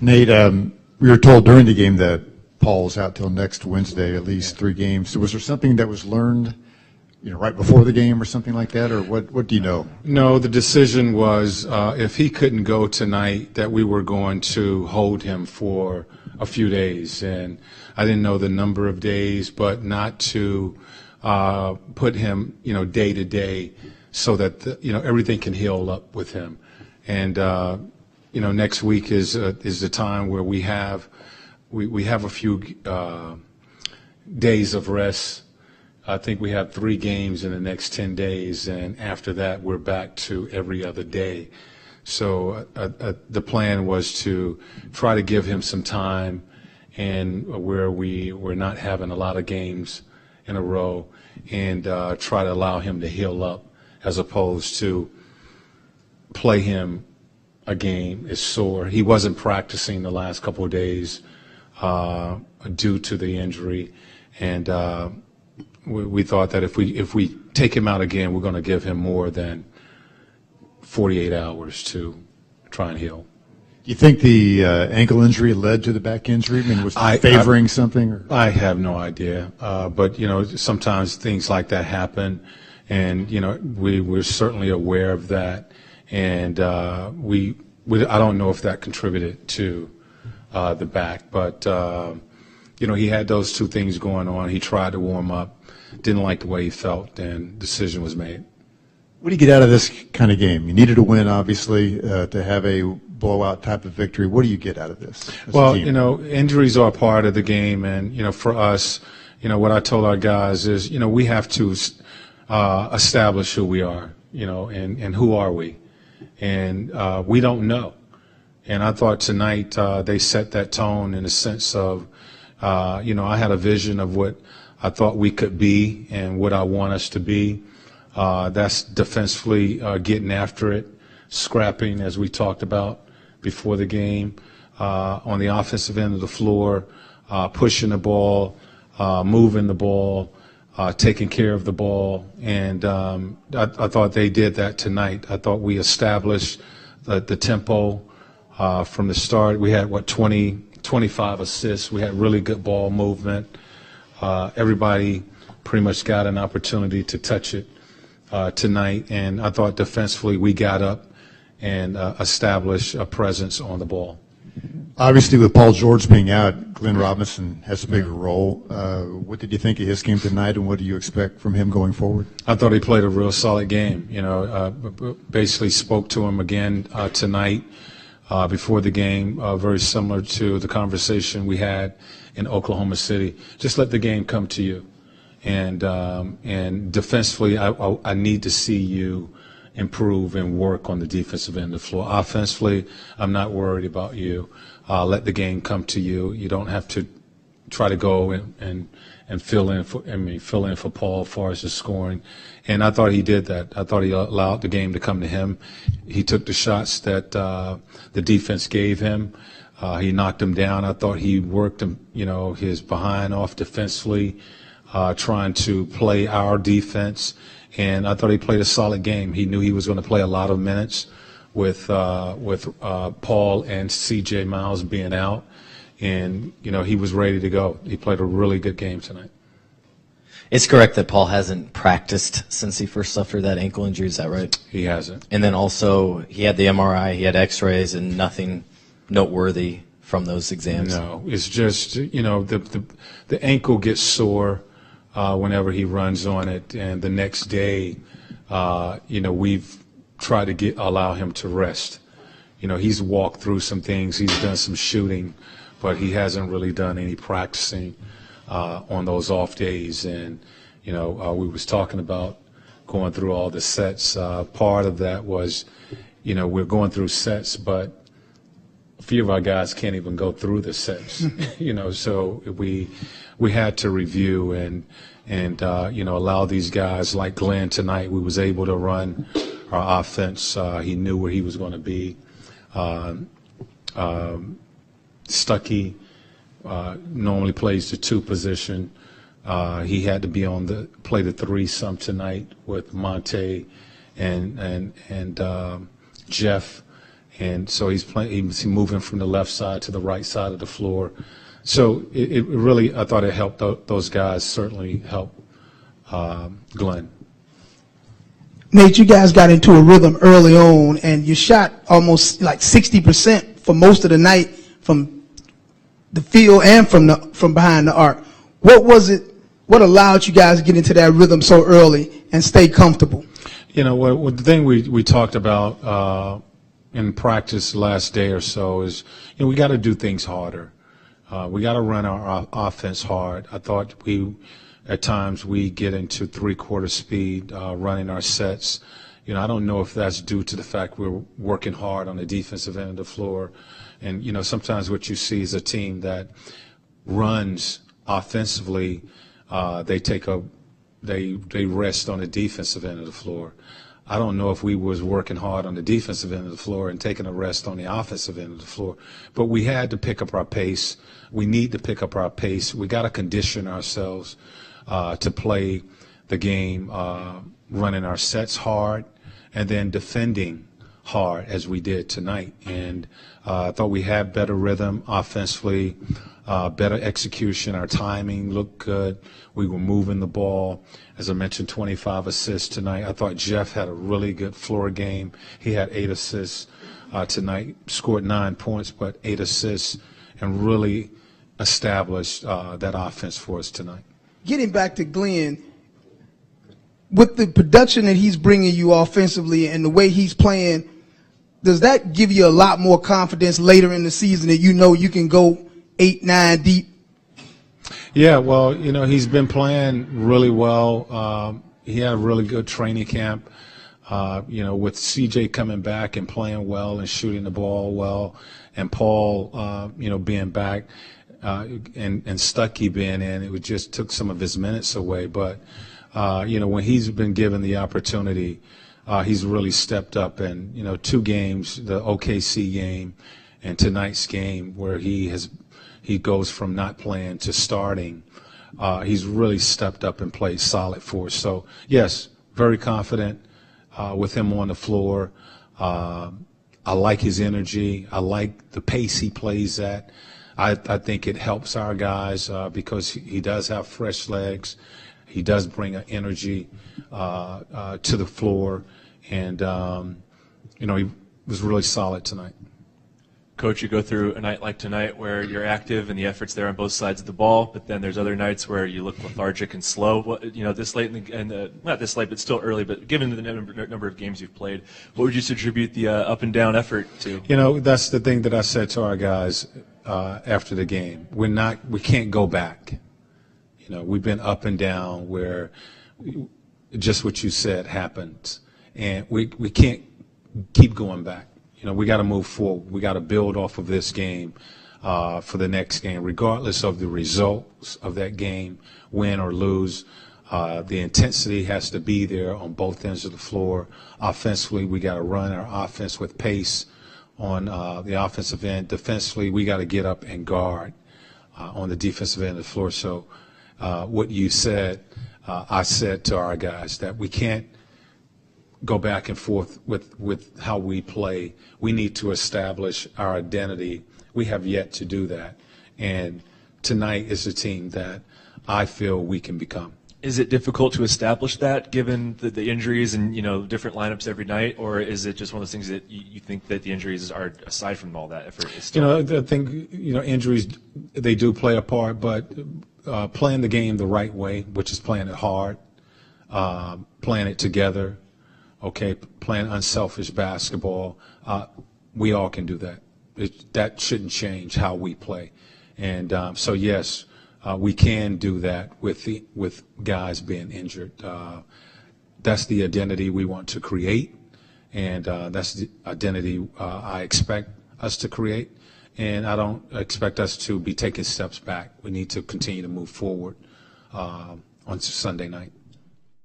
Nate, we were told during the game that Paul's out till next Wednesday, at least 3 games. So was there something that was learned, right before the game or something like that, or what do you know? No, the decision was if he couldn't go tonight, that we were going to hold him for a few days. And I didn't know the number of days, but not to put him, day to day, so that everything can heal up with him. And next week is the time where we have a few days of rest. I think we have 3 games in the next 10 days, and after that we're back to every other day. So the plan was to try to give him some time, and where we're not having a lot of games in a row, and try to allow him to heal up, as opposed to play him a game is sore. He wasn't practicing the last couple of days due to the injury, and we thought that if we take him out again, we're going to give him more than 48 hours to try and heal. Do you think the ankle injury led to the back injury? I mean, was it favoring something? Or? I have no idea, but sometimes things like that happen, and we're certainly aware of that, and I don't know if that contributed to the back, but he had those 2 things going on. He tried to warm up, didn't like the way he felt, and decision was made. What do you get out of this kind of game? You needed a win, obviously, to have a blowout type of victory. What do you get out of this? Well, injuries are a part of the game, and for us, what I told our guys is, we have to establish who we are, and who are we, and we don't know. And I thought tonight they set that tone in the sense of, I had a vision of what I thought we could be and what I want us to be. That's defensively getting after it, scrapping, as we talked about before the game. On the offensive end of the floor, pushing the ball, moving the ball, taking care of the ball. And I thought they did that tonight. I thought we established the tempo from the start. We had, 25 assists. We had really good ball movement. Everybody pretty much got an opportunity to touch it tonight, and I thought defensively we got up and established a presence on the ball. Obviously, with Paul George being out, Glenn Robinson has a bigger role. What did you think of his game tonight, and what do you expect from him going forward? I thought he played a real solid game. Basically spoke to him again tonight. Before the game, very similar to the conversation we had in Oklahoma City. Just let the game come to you, and defensively, I need to see you improve and work on the defensive end of the floor. Offensively, I'm not worried about you. Let the game come to you. You don't have to try to go and fill in for Paul as far as the scoring. And I thought he did that. I thought he allowed the game to come to him. He took the shots that the defense gave him. He knocked them down. I thought he worked him, his behind off defensively, trying to play our defense. And I thought he played a solid game. He knew he was going to play a lot of minutes with Paul and C.J. Miles being out. And, he was ready to go. He played a really good game tonight. It's correct that Paul hasn't practiced since he first suffered that ankle injury. Is that right? He hasn't. And then also he had the MRI, he had x-rays, and nothing noteworthy from those exams. No, it's just, the ankle gets sore whenever he runs on it. And the next day, we've tried to allow him to rest. He's walked through some things. He's done some shooting, but he hasn't really done any practicing on those off days. And, we was talking about going through all the sets. Part of that was, we're going through sets, but a few of our guys can't even go through the sets, so we had to review and allow these guys like Glenn tonight. We was able to run our offense. He knew where he was going to be. Stuckey normally plays the 2 position. He had to be play the 3 some tonight with Monte and Jeff, And so he's moving from the left side to the right side of the floor. So it really, I thought it helped those guys, certainly helped Glenn. Nate, you guys got into a rhythm early on, and you shot almost like 60% for most of the night from the field and from behind the arc. What was it? What allowed you guys to get into that rhythm so early and stay comfortable? You know, the thing we talked about in practice last day or so is, we got to do things harder. We got to run our offense hard. I thought at times we get into three-quarter speed running our sets. I don't know if that's due to the fact we're working hard on the defensive end of the floor. And, sometimes what you see is a team that runs offensively, they rest on the defensive end of the floor. I don't know if we was working hard on the defensive end of the floor and taking a rest on the offensive end of the floor, but we had to pick up our pace. We need to pick up our pace. We got to condition ourselves to play the game, running our sets hard and then defending hard as we did tonight. And I thought we had better rhythm offensively, better execution. Our timing looked good. We were moving the ball. As I mentioned, 25 assists tonight. I thought Jeff had a really good floor game. He had 8 assists tonight, scored 9 points, but 8 assists, and really established that offense for us tonight. Getting back to Glenn, with the production that he's bringing you offensively and the way he's playing, does that give you a lot more confidence later in the season that you can go 8, 9 deep? Yeah, well, he's been playing really well. He had a really good training camp. With CJ coming back and playing well and shooting the ball well, and Paul, being back, and Stuckey being in, it just took some of his minutes away. But, when he's been given the opportunity, he's really stepped up. And, 2 games, the OKC game and tonight's game, where he goes from not playing to starting. He's really stepped up and played solid for us. So, yes, very confident with him on the floor. I like his energy. I like the pace he plays at. I think it helps our guys because he does have fresh legs. He does bring an energy to the floor. And, he was really solid tonight. Coach, you go through a night like tonight where you're active and the effort's there on both sides of the ball, but then there's other nights where you look lethargic and slow. This late not this late, but still early. But given the number of games you've played, what would you attribute the up and down effort to? That's the thing that I said to our guys after the game. We can't go back. We've been up and down where just what you said happens, and we can't keep going back. We got to move forward. We got to build off of this game for the next game, regardless of the results of that game, win or lose. The intensity has to be there on both ends of the floor. Offensively, we got to run our offense with pace on the offensive end. Defensively, we got to get up and guard on the defensive end of the floor. So what you said, I said to our guys that we can't go back and forth with how we play. We need to establish our identity. We have yet to do that. And tonight is a team that I feel we can become. Is it difficult to establish that given the injuries and, different lineups every night, or is it just one of those things that you think that the injuries are, aside from all that effort? Is still... I think, injuries, they do play a part, but playing the game the right way, which is playing it hard, playing it together, playing unselfish basketball, we all can do that. That shouldn't change how we play. And so, yes, we can do that with guys being injured. That's the identity we want to create, and that's the identity I expect us to create. And I don't expect us to be taking steps back. We need to continue to move forward on Sunday night.